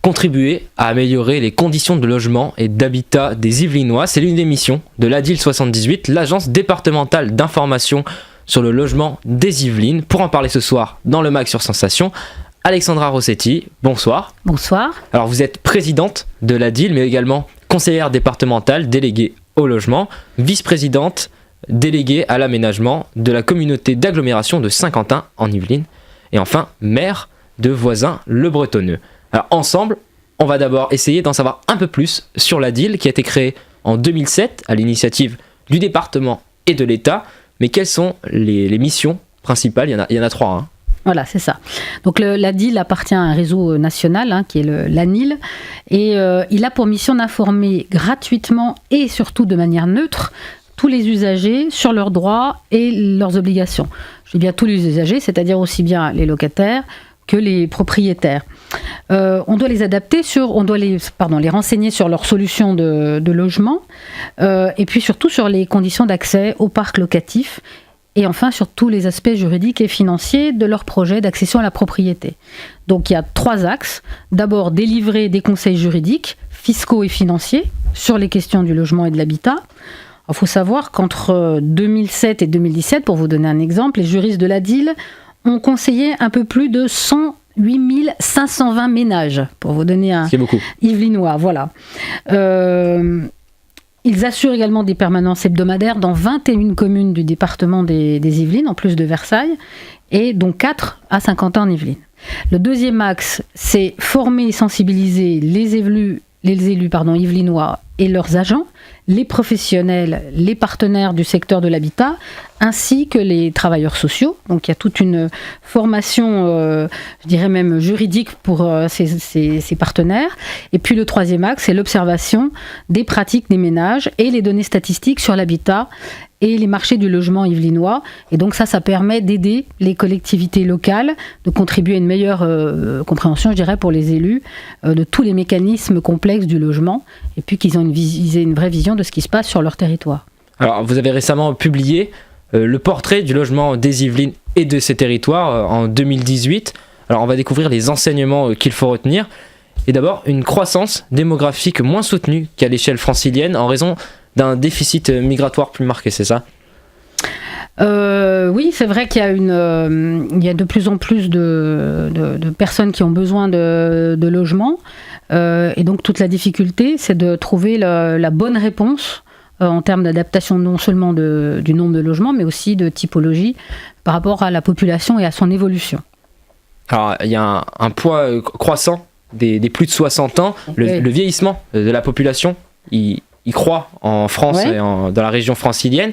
contribuer à améliorer les conditions de logement et d'habitat des Yvelinois. C'est l'une des missions de l'ADIL 78, l'agence départementale d'information sur le logement des Yvelines. Pour en parler ce soir dans le MAG sur Sensation, Alexandra Rossetti, bonsoir. Bonsoir. Alors vous êtes présidente de l'ADIL, mais également conseillère départementale déléguée au logement, vice-présidente déléguée à l'aménagement de la communauté d'agglomération de Saint-Quentin en Yvelines, et enfin maire de Voisins-le-Bretonneux. Alors ensemble, on va d'abord essayer d'en savoir un peu plus sur l'ADIL qui a été créée en 2007 à l'initiative du département et de l'État. Mais quelles sont les missions principales ? Il y en a 3. Hein. Voilà, c'est ça. Donc l'ADIL appartient à un réseau national qui est l'ANIL et il a pour mission d'informer gratuitement et surtout de manière neutre tous les usagers sur leurs droits et leurs obligations. Je dis bien tous les usagers, c'est-à-dire aussi bien les locataires que les propriétaires. On doit les adapter on doit les renseigner sur leurs solutions de logement et puis surtout sur les conditions d'accès au parc locatif et enfin sur tous les aspects juridiques et financiers de leur projet d'accession à la propriété. Donc il y a 3 axes. D'abord, délivrer des conseils juridiques, fiscaux et financiers sur les questions du logement et de l'habitat. Il faut savoir qu'entre 2007 et 2017, pour vous donner un exemple, les juristes de l'ADIL ont conseillé un peu plus de 108 520 ménages, pour vous donner un Yvelinois. Voilà. Ils assurent également des permanences hebdomadaires dans 21 communes du département des Yvelines, en plus de Versailles, et dont 4 à Saint-Quentin en Yvelines. Le deuxième axe, c'est former et sensibiliser les élus yvelinois et leurs agents, les professionnels, les partenaires du secteur de l'habitat, ainsi que les travailleurs sociaux. Donc il y a toute une formation, je dirais même juridique pour ces partenaires. Et puis le troisième axe, c'est l'observation des pratiques des ménages et les données statistiques sur l'habitat et les marchés du logement yvelinois. Et donc ça permet d'aider les collectivités locales, de contribuer à une meilleure compréhension, je dirais, pour les élus, de tous les mécanismes complexes du logement, et puis qu'ils aient une vraie vision de ce qui se passe sur leur territoire. Alors, vous avez récemment publié le portrait du logement des Yvelines et de ses territoires en 2018. Alors, on va découvrir les enseignements qu'il faut retenir. Et d'abord, une croissance démographique moins soutenue qu'à l'échelle francilienne en raison d'un déficit migratoire plus marqué, c'est ça ? Oui, c'est vrai qu'il y a de plus en plus de personnes qui ont besoin de logement. Et donc toute la difficulté, c'est de trouver la bonne réponse en termes d'adaptation non seulement du nombre de logements, mais aussi de typologie par rapport à la population et à son évolution. Alors, il y a un poids croissant des plus de 60 ans. Le vieillissement de la population, il croît en France et dans la région francilienne.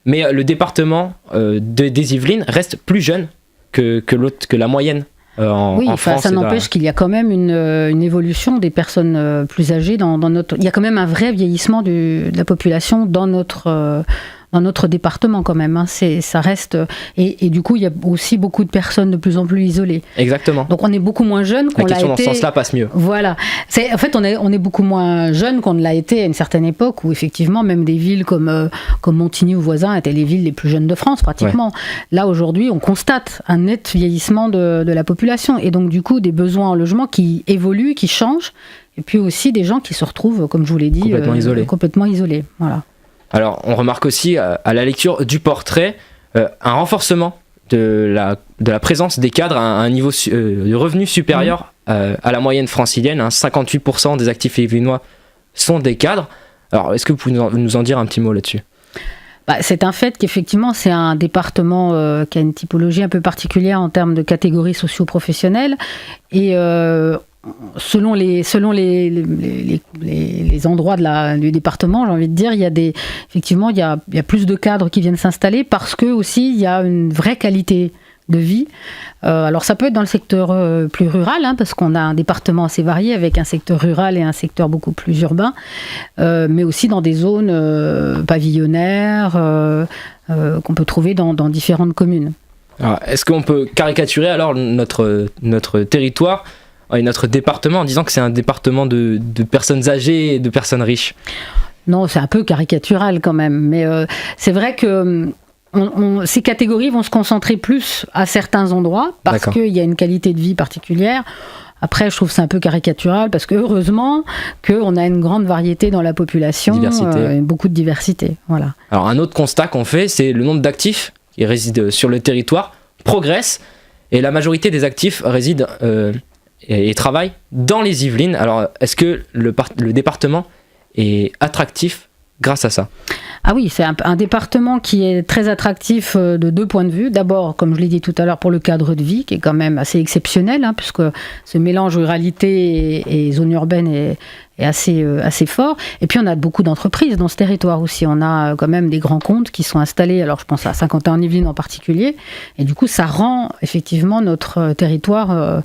Mais le département des Yvelines reste plus jeune que la moyenne en France. Ça n'empêche qu'il y a quand même une évolution des personnes plus âgées dans notre... Il y a quand même un vrai vieillissement de la population dans notre département quand même. Ça reste... Et du coup, il y a aussi beaucoup de personnes de plus en plus isolées. Exactement. Donc on est beaucoup moins jeune qu'on l'a été... La question dans ce sens-là passe mieux. Voilà. En fait, on est beaucoup moins jeune qu'on ne l'a été à une certaine époque où effectivement, même des villes comme Montigny ou Voisins étaient les villes les plus jeunes de France, pratiquement. Ouais. Là, aujourd'hui, on constate un net vieillissement de la population. Et donc, du coup, des besoins en logement qui évoluent, qui changent. Et puis aussi des gens qui se retrouvent, comme je vous l'ai dit, complètement isolés. Voilà. Alors, on remarque aussi à la lecture du portrait un renforcement de la présence des cadres à un niveau de revenu supérieur à la moyenne francilienne. 58% des actifs yvelinois sont des cadres. Alors, est-ce que vous pouvez nous en dire un petit mot là-dessus ? C'est un fait qu'effectivement, c'est un département qui a une typologie un peu particulière en termes de catégories socio-professionnelles. Et selon les endroits du département, j'ai envie de dire, il y a plus de cadres qui viennent s'installer parce que aussi il y a une vraie qualité de vie. Alors ça peut être dans le secteur plus rural, parce qu'on a un département assez varié avec un secteur rural et un secteur beaucoup plus urbain, mais aussi dans des zones pavillonnaires qu'on peut trouver dans différentes communes. Alors, est-ce qu'on peut caricaturer alors notre territoire et notre département en disant que c'est un département de personnes âgées et de personnes riches ? Non, c'est un peu caricatural quand même, mais c'est vrai que ces catégories vont se concentrer plus à certains endroits parce qu'il y a une qualité de vie particulière. Après, je trouve que c'est un peu caricatural parce que heureusement qu'on a une grande variété dans la population, beaucoup de diversité. Voilà. Alors un autre constat qu'on fait, c'est le nombre d'actifs qui résident sur le territoire progresse et la majorité des actifs résident et travaillent dans les Yvelines. Alors est-ce que le département est attractif grâce à ça ? Ah oui, c'est un département qui est très attractif de 2 points de vue. D'abord, comme je l'ai dit tout à l'heure, pour le cadre de vie, qui est quand même assez exceptionnel, puisque ce mélange ruralité et zone urbaine est assez fort. Et puis, on a beaucoup d'entreprises dans ce territoire aussi. On a quand même des grands comptes qui sont installés, alors je pense à Saint-Quentin-en-Yvelines en particulier. Et du coup, ça rend effectivement notre territoire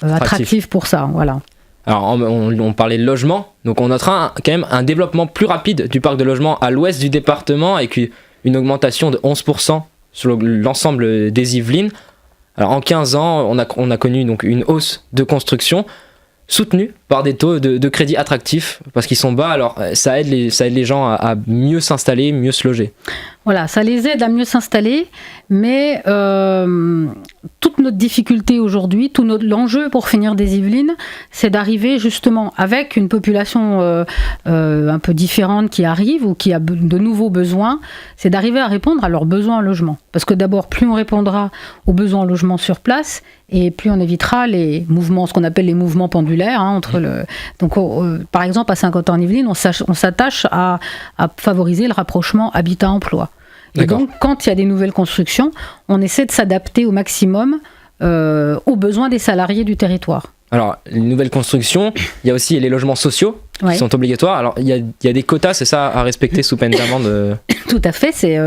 attractif pour ça. Voilà. Alors on parlait de logement, donc on notera quand même un développement plus rapide du parc de logement à l'ouest du département avec une augmentation de 11% sur l'ensemble des Yvelines. Alors en 15 ans, on a connu donc une hausse de construction soutenue par des taux de crédit attractifs parce qu'ils sont bas, alors ça aide les gens à mieux s'installer, mieux se loger. Voilà, ça les aide à mieux s'installer, mais toute notre difficulté aujourd'hui, l'enjeu pour finir des Yvelines, c'est d'arriver justement avec une population un peu différente qui arrive ou qui a de nouveaux besoins, c'est d'arriver à répondre à leurs besoins en logement. Parce que d'abord, plus on répondra aux besoins en logement sur place, et plus on évitera les mouvements, ce qu'on appelle les mouvements pendulaires. Donc, par exemple, à Saint-Quentin-en-Yvelines, on s'attache à favoriser le rapprochement habitat-emploi. Et donc, quand il y a des nouvelles constructions, on essaie de s'adapter au maximum aux besoins des salariés du territoire. Alors, les nouvelles constructions, il y a aussi les logements sociaux qui sont obligatoires. Alors, il y a des quotas, c'est ça, à respecter sous peine d'amende Tout à fait, c'est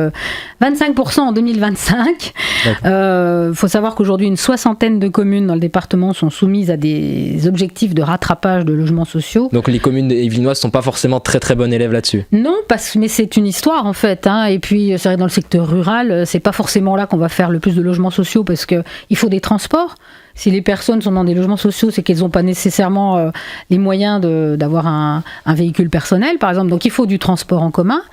25% en 2025. Il faut savoir qu'aujourd'hui, une 60aine de communes dans le département sont soumises à des objectifs de rattrapage de logements sociaux. Donc les communes yvelinoises ne sont pas forcément très très bonnes élèves là-dessus. Non, mais c'est une histoire en fait. Et puis, c'est vrai que dans le secteur rural, c'est pas forcément là qu'on va faire le plus de logements sociaux parce qu'il faut des transports. Si les personnes sont dans des logements sociaux, c'est qu'elles n'ont pas nécessairement les moyens d'avoir un véhicule personnel, par exemple. Donc, il faut du transport en commun.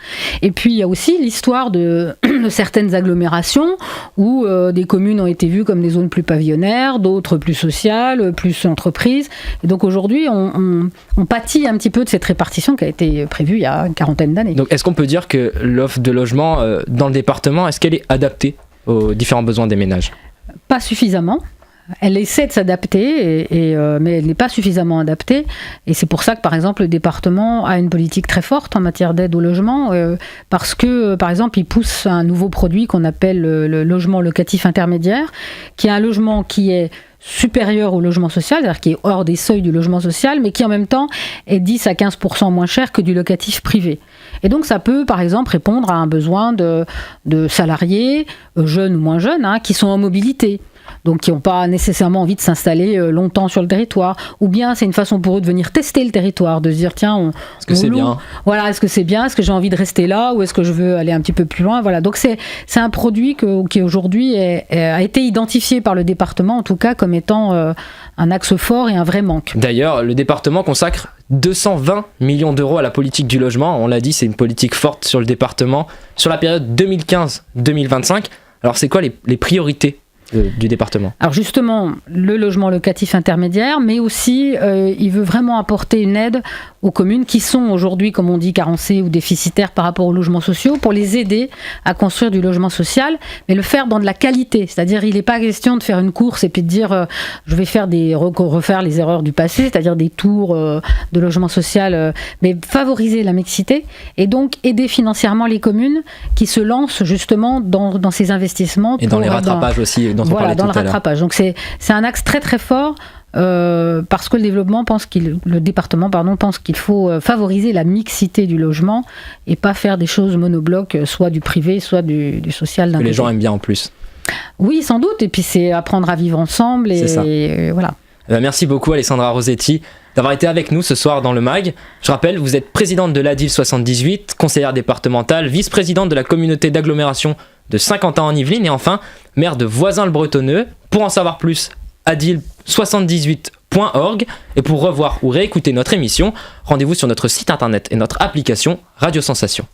Et puis, il y a aussi l'histoire de certaines agglomérations où des communes ont été vues comme des zones plus pavillonnaires, d'autres plus sociales, plus entreprises. Et donc, aujourd'hui, on pâtit un petit peu de cette répartition qui a été prévue il y a une quarantaine d'années. Donc, est-ce qu'on peut dire que l'offre de logement dans le département, est-ce qu'elle est adaptée aux différents besoins des ménages ? Pas suffisamment. Elle essaie de s'adapter, mais elle n'est pas suffisamment adaptée. Et c'est pour ça que, par exemple, le département a une politique très forte en matière d'aide au logement, parce que, par exemple, il pousse un nouveau produit qu'on appelle le logement locatif intermédiaire, qui est un logement qui est supérieur au logement social, c'est-à-dire qui est hors des seuils du logement social, mais qui en même temps est 10 à 15% moins cher que du locatif privé. Et donc ça peut par exemple répondre à un besoin de salariés, jeunes ou moins jeunes, qui sont en mobilité. Donc qui n'ont pas nécessairement envie de s'installer longtemps sur le territoire, ou bien c'est une façon pour eux de venir tester le territoire, de se dire tiens, est-ce que c'est bien ? Voilà, est-ce que c'est bien ? Est-ce que j'ai envie de rester là, ou est-ce que je veux aller un petit peu plus loin ? Voilà, donc c'est un produit qui aujourd'hui a été identifié par le département, en tout cas comme étant un axe fort et un vrai manque. D'ailleurs, le département consacre 220 millions d'euros à la politique du logement. On l'a dit, c'est une politique forte sur le département sur la période 2015-2025. Alors c'est quoi les priorités du département? Alors justement, le logement locatif intermédiaire, mais aussi il veut vraiment apporter une aide aux communes qui sont aujourd'hui, comme on dit, carencées ou déficitaires par rapport aux logements sociaux, pour les aider à construire du logement social, mais le faire dans de la qualité. C'est-à-dire, il n'est pas question de faire une course et puis de dire je vais faire refaire les erreurs du passé, c'est-à-dire des tours de logement social, mais favoriser la mixité et donc aider financièrement les communes qui se lancent justement dans ces investissements. Et dans les rattrapages aussi, dont on parlait tout à l'heure. Voilà, dans le rattrapage. Donc c'est un axe très très fort. Parce que le département pense qu'il faut favoriser la mixité du logement et pas faire des choses monoblocs, soit du privé, soit du social d'un côté. Que les gens aiment bien en plus. Oui, sans doute, et puis c'est apprendre à vivre ensemble et voilà. Merci beaucoup Alessandra Rosetti d'avoir été avec nous ce soir dans le MAG. Je rappelle, vous êtes présidente de l'ADIL 78, conseillère départementale, vice-présidente de la communauté d'agglomération de Saint-Quentin-en-Yvelines et enfin maire de Voisins-le-Bretonneux. Pour en savoir plus, adil78.org, et pour revoir ou réécouter notre émission, rendez-vous sur notre site internet et notre application Radio Sensation.